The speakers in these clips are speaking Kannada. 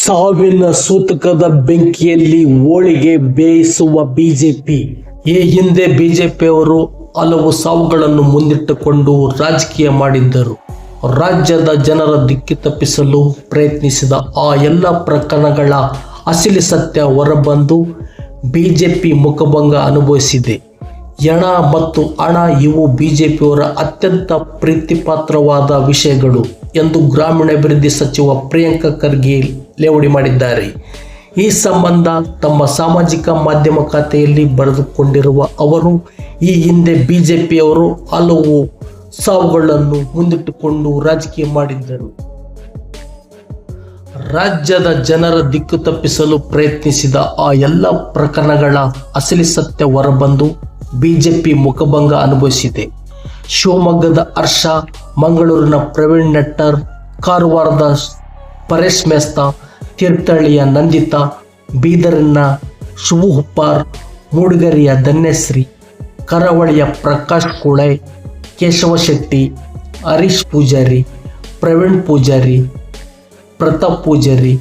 ಸಾವಿನ ಸೂತಕದ ಬೆಂಕಿಯಲ್ಲಿ ಹೋಳಿಗೆ ಬೇಯಿಸುವ ಬಿಜೆಪಿ. ಈ ಹಿಂದೆ ಬಿಜೆಪಿಯವರು ಹಲವು ಸಾವುಗಳನ್ನು ಮುಂದಿಟ್ಟುಕೊಂಡು ರಾಜಕೀಯ ಮಾಡಿದ್ದರು. ರಾಜ್ಯದ ಜನರ ದಿಕ್ಕಿ ತಪ್ಪಿಸಲು ಪ್ರಯತ್ನಿಸಿದ ಆ ಎಲ್ಲ ಪ್ರಕರಣಗಳ ಅಸಲಿ ಸತ್ಯ ಹೊರಬಂದು ಬಿಜೆಪಿ ಮುಖಭಂಗ ಅನುಭವಿಸಿದೆ. ಹೆಣ ಮತ್ತು ಹಣ ಇವು ಬಿಜೆಪಿಯವರ ಅತ್ಯಂತ ಪ್ರೀತಿಪಾತ್ರವಾದ ವಿಷಯಗಳು ಎಂದು ಗ್ರಾಮೀಣಾಭಿವೃದ್ಧಿ ಸಚಿವ ಪ್ರಿಯಾಂಕ ಖರ್ಗೆ ಲೇವಡಿ ಮಾಡಿದ್ದಾರೆ. ಈ ಸಂಬಂಧ ತಮ್ಮ ಸಾಮಾಜಿಕ ಮಾಧ್ಯಮ ಖಾತೆಯಲ್ಲಿ ಬರೆದುಕೊಂಡಿರುವ ಅವರು, ಈ ಹಿಂದೆ ಬಿಜೆಪಿಯವರು ಹಲವು ಸಾವುಗಳನ್ನು ಮುಂದಿಟ್ಟುಕೊಂಡು ರಾಜಕೀಯ ಮಾಡಿದ್ದರು. ರಾಜ್ಯದ ಜನರ ದಿಕ್ಕು ತಪ್ಪಿಸಲು ಪ್ರಯತ್ನಿಸಿದ ಆ ಎಲ್ಲ ಪ್ರಕರಣಗಳ ಅಸಲಿ ಸತ್ಯ ಹೊರಬಂದು ಬಿಜೆಪಿ ಮುಖಭಂಗ ಅನುಭವಿಸಿದೆ. ಶಿವಮೊಗ್ಗದ ಹರ್ಷ, ಮಂಗಳೂರಿನ ಪ್ರವೀಣ್ ನೆಟ್ಟರ್, ಕಾರವಾರದ ಪರೇಶ್ ಮೇಸ್ತಾ, ತೀರ್ಥಹಳ್ಳಿಯ ನಂದಿತಾ, ಬೀದರಿನ ಶುಭು ಹುಪ್ಪಾರ್, ಮೂಡಿಗೆರೆಯ ಧನ್ಯಶ್ರೀ, ಕರಾವಳಿಯ ಪ್ರಕಾಶ್ ಕೂಳೆ, ಕೇಶವ ಶೆಟ್ಟಿ, ಹರೀಶ್ ಪೂಜಾರಿ, ಪ್ರವೀಣ್ ಪೂಜಾರಿ, ಪ್ರತಾಪ್ ಪೂಜಾರಿ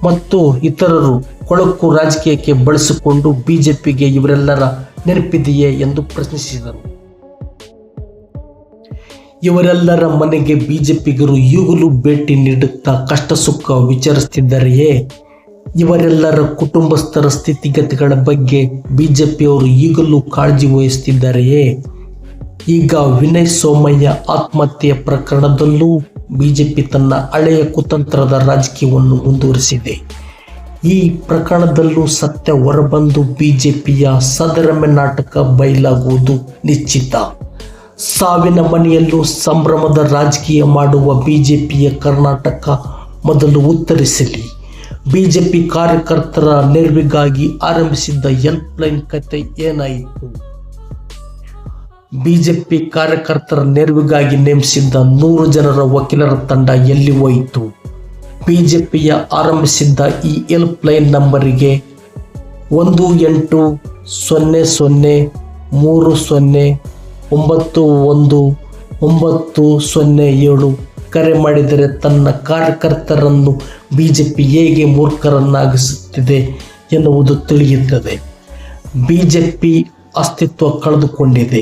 ಮತ್ತು ಇತರರು ಕೊಳಕು ರಾಜಕೀಯಕ್ಕೆ ಬಳಸಿಕೊಂಡು ಬಿಜೆಪಿಗೆ ಇವರೆಲ್ಲರ ನೆನಪಿದೆಯೇ ಎಂದು ಪ್ರಶ್ನಿಸಿದರು. ಇವರೆಲ್ಲರ ಮನೆಗೆ ಬಿಜೆಪಿಗರು ಈಗಲೂ ಭೇಟಿ ನೀಡುತ್ತಾ ಕಷ್ಟ ಸುಖ ವಿಚಾರಿಸುತ್ತಿದ್ದಾರೆಯೇ? ಇವರೆಲ್ಲರ ಕುಟುಂಬಸ್ಥರ ಸ್ಥಿತಿಗತಿಗಳ ಬಗ್ಗೆ ಬಿಜೆಪಿಯವರು ಈಗಲೂ ಕಾಳಜಿ ವಹಿಸುತ್ತಿದ್ದಾರೆಯೇ? ಈಗ ವಿನಯ್ ಸೋಮಯ್ಯ ಆತ್ಮಹತ್ಯೆಯ ಪ್ರಕರಣದಲ್ಲೂ ಬಿಜೆಪಿ ತನ್ನ ಹಳೆಯ ಕುತಂತ್ರದ ರಾಜಕೀಯವನ್ನು ಮುಂದುವರಿಸಿದೆ. ಈ ಪ್ರಕರಣದಲ್ಲೂ ಸತ್ಯ ಹೊರಬಂದು ಬಿಜೆಪಿಯ ಸದರಮೆ ನಾಟಕ ಬಯಲಾಗುವುದು ನಿಶ್ಚಿತ. ಸಾವಿನ ಮನೆಯಲ್ಲೂ ಸಂಭ್ರಮದ ರಾಜಕೀಯ ಮಾಡುವ ಬಿಜೆಪಿಯ ಕರ್ನಾಟಕ ಮೊದಲು ಉತ್ತರಿಸಲಿ. ಬಿಜೆಪಿ ಕಾರ್ಯಕರ್ತರ ನೆರವಿಗಾಗಿ ಆರಂಭಿಸಿದ್ದ ಹೆಲ್ಪ್ಲೈನ್ ಕತೆ ಏನಾಯಿತು? ಬಿಜೆಪಿ ಕಾರ್ಯಕರ್ತರ ನೆರವಿಗಾಗಿ ನೇಮಿಸಿದ್ದ 100 ಜನರ ವಕೀಲರ ತಂಡ ಎಲ್ಲಿ ಹೋಯಿತು? ಬಿಜೆಪಿಯ ಆರಂಭಿಸಿದ್ದ ಈ ಹೆಲ್ಪ್ಲೈನ್ ನಂಬರಿಗೆ 1800309197 ಕರೆ ಮಾಡಿದರೆ ತನ್ನ ಕಾರ್ಯಕರ್ತರನ್ನು ಬಿಜೆಪಿ ಹೇಗೆ ಮೂರ್ಖರನ್ನಾಗಿಸುತ್ತಿದೆ ಎನ್ನುವುದು ತಿಳಿಯುತ್ತದೆ. ಬಿಜೆಪಿ ಅಸ್ತಿತ್ವ ಕಳೆದುಕೊಂಡಿದೆ.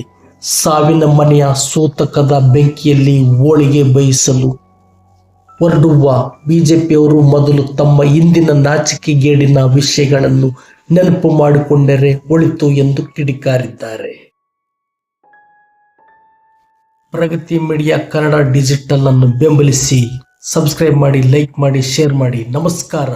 ಸಾವಿನ ಮನೆಯ ಸೂತಕದ ಬೆಂಕಿಯಲ್ಲಿ ಹೋಳಿಗೆ ಬೇಯಿಸಲು ಹೊರಡುವ ಬಿಜೆಪಿಯವರು ಮೊದಲು ತಮ್ಮ ಹಿಂದಿನ ನಾಚಿಕೆಗೇಡಿನ ವಿಷಯಗಳನ್ನು ನೆನಪು ಮಾಡಿಕೊಂಡರೆ ಒಳಿತು ಎಂದು ಕಿಡಿಕಾರಿದ್ದಾರೆ. ಪ್ರಗತಿ ಮೀಡಿಯಾ ಕನ್ನಡ ಡಿಜಿಟಲ್ ಅನ್ನು ಬೆಂಬಲಿಸಿ, ಸಬ್ಸ್ಕ್ರೈಬ್ ಮಾಡಿ, ಲೈಕ್ ಮಾಡಿ, ಶೇರ್ ಮಾಡಿ. ನಮಸ್ಕಾರ.